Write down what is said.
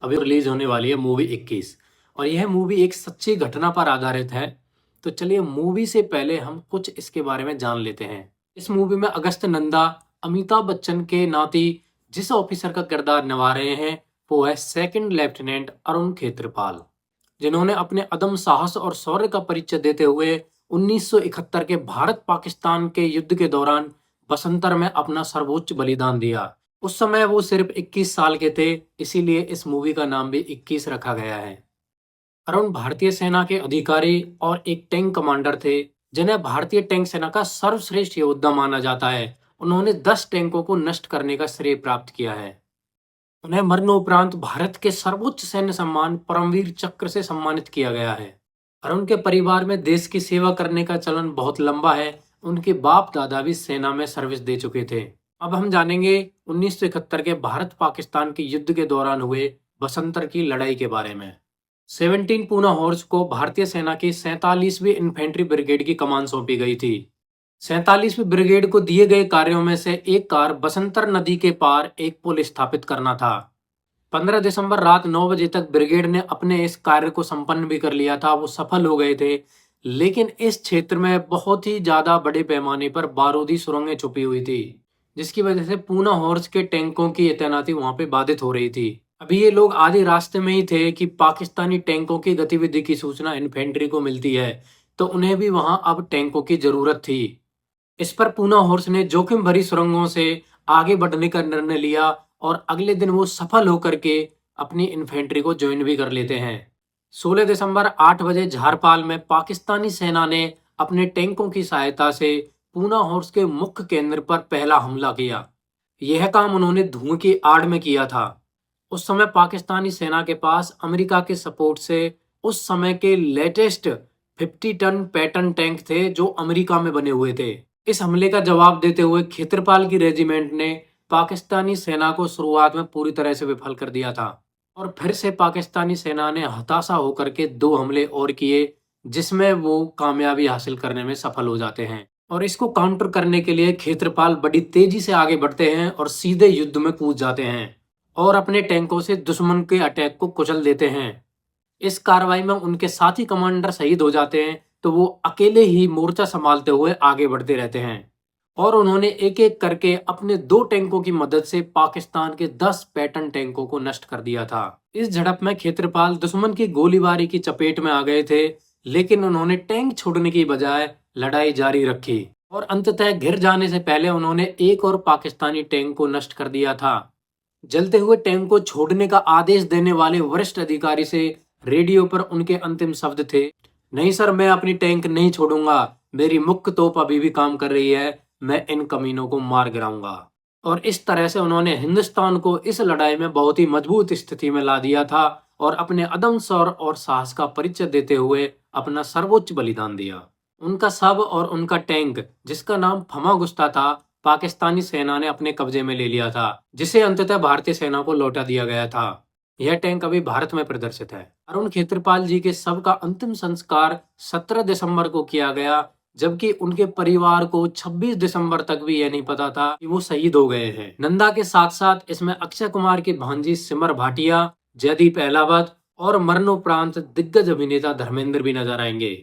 अभी रिलीज होने वाली है मूवी 21 और यह मूवी एक सच्ची घटना पर आधारित है। तो चलिए मूवी से पहले हम कुछ इसके बारे में जान लेते हैं। इस मूवी में अगस्त नंदा अमिताभ बच्चन के नाती जिस ऑफिसर का किरदार निभा रहे हैं वो है सेकंड लेफ्टिनेंट अरुण खेत्रपाल, जिन्होंने अपने अदम साहस और शौर्य का परिचय देते हुए 1971 के भारत पाकिस्तान के युद्ध के दौरान बसंतर में अपना सर्वोच्च बलिदान दिया। उस समय वो सिर्फ 21 साल के थे, इसीलिए इस मूवी का नाम भी 21 रखा गया है। अरुण भारतीय सेना के अधिकारी और एक टैंक कमांडर थे, जिन्हें भारतीय टैंक सेना का सर्वश्रेष्ठ योद्धा माना जाता है। उन्होंने 10 टैंकों को नष्ट करने का श्रेय प्राप्त किया है। उन्हें मरणोपरांत भारत के सर्वोच्च सैन्य सम्मान परमवीर चक्र से सम्मानित किया गया है। और उनके परिवार में देश की सेवा करने का चलन बहुत लंबा है। उनके बाप दादा भी सेना में सर्विस दे चुके थे। अब हम जानेंगे 1971 के भारत पाकिस्तान के युद्ध के दौरान हुए बसंतर की लड़ाई के बारे में। 17 पूना हॉर्स को भारतीय सेना की 47वीं इन्फेंट्री ब्रिगेड की कमान सौंपी गई थी। 47वीं ब्रिगेड को दिए गए कार्यों में से एक कार्य बसंतर नदी के पार एक पुल स्थापित करना था। 15 दिसंबर रात 9 बजे तक ब्रिगेड ने अपने इस कार्य को संपन्न भी कर लिया था। वो सफल हो गए थे, लेकिन इस क्षेत्र में बहुत ही ज्यादा बड़े पैमाने पर बारूदी सुरंगें छुपी हुई थी, जिसकी वजह से पूना हॉर्स के टैंकों की तैनाती वहां पे बाधित हो रही थी। अभी ये लोग आधे रास्ते में ही थे कि पाकिस्तानी टैंकों की गतिविधि की सूचना इन्फेंट्री को मिलती है, तो उन्हें भी वहां अब टैंकों की जरूरत थी। इस पर पूना हॉर्स ने जोखिम भरी सुरंगों से आगे बढ़ने का निर्णय लिया और अगले दिन वो सफल होकर के अपनी इन्फेंट्री को ज्वाइन भी कर लेते हैं। 16 दिसंबर 8 बजे झारपाल में पाकिस्तानी सेना ने अपने टैंकों की सहायता से पूना हॉर्स के मुख्य केंद्र पर पहला हमला किया। यह काम उन्होंने धुएं की आड़ में किया था। उस समय पाकिस्तानी सेना के पास अमेरिका के सपोर्ट से उस समय के लेटेस्ट 50 टन पैटर्न टैंक थे, जो अमेरिका में बने हुए थे। इस हमले का जवाब देते हुए खेत्रपाल की रेजिमेंट ने पाकिस्तानी सेना को शुरुआत में पूरी तरह से विफल कर दिया था और फिर से पाकिस्तानी सेना ने हताशा होकर के 2 हमले और किए, जिसमें वो कामयाबी हासिल करने में सफल हो जाते हैं। और इसको काउंटर करने के लिए खेत्रपाल बड़ी तेजी से आगे बढ़ते हैं और सीधे युद्ध में कूद जाते हैं और अपने टैंकों से दुश्मन के अटैक को कुचल देते हैं। इस कार्रवाई में उनके साथी कमांडर शहीद हो जाते हैं, तो वो अकेले ही मोर्चा संभालते हुए आगे बढ़ते रहते हैं और उन्होंने एक एक करके अपने 2 टैंकों की मदद से पाकिस्तान के 10 पैटर्न टैंकों को नष्ट कर दिया था। इस झड़प में खेत्रपाल दुश्मन की गोलीबारी की चपेट में आ गए थे, लेकिन उन्होंने टैंक छोड़ने की बजाय लड़ाई जारी रखी और अंततः घिर जाने से पहले उन्होंने एक और पाकिस्तानी टैंक को नष्ट कर दिया था। जलते हुए टैंक को छोड़ने का आदेश देने वाले वरिष्ठ अधिकारी से रेडियो पर उनके अंतिम शब्द थे, नहीं सर, मैं अपनी टैंक नहीं छोड़ूंगा, मेरी मुख्य तोप अभी भी काम कर रही है, मैं इन कमीनों को मार गिराऊंगा। और इस तरह से उन्होंने हिंदुस्तान को इस लड़ाई में बहुत ही मजबूत स्थिति में ला दिया था और अपने अदम शौर्य और साहस का परिचय देते हुए अपना सर्वोच्च बलिदान दिया। उनका शव और उनका टैंक, जिसका नाम फमागुस्ता था, पाकिस्तानी सेना ने अपने कब्जे में ले लिया था, जिसे अंततः भारतीय सेना को लौटा दिया गया था। यह टैंक अभी भारत में प्रदर्शित है। अरुण खेत्रपाल जी के शव का अंतिम संस्कार 17 दिसंबर को किया गया, जबकि उनके परिवार को 26 दिसंबर तक भी यह नहीं पता था कि वो शहीद हो गए हैं। नंदा के साथ साथ इसमें अक्षय कुमार की भांजी सिमर भाटिया, जयदीप अहलावत और मरणोपरांत दिग्गज अभिनेता धर्मेंद्र भी नजर आएंगे।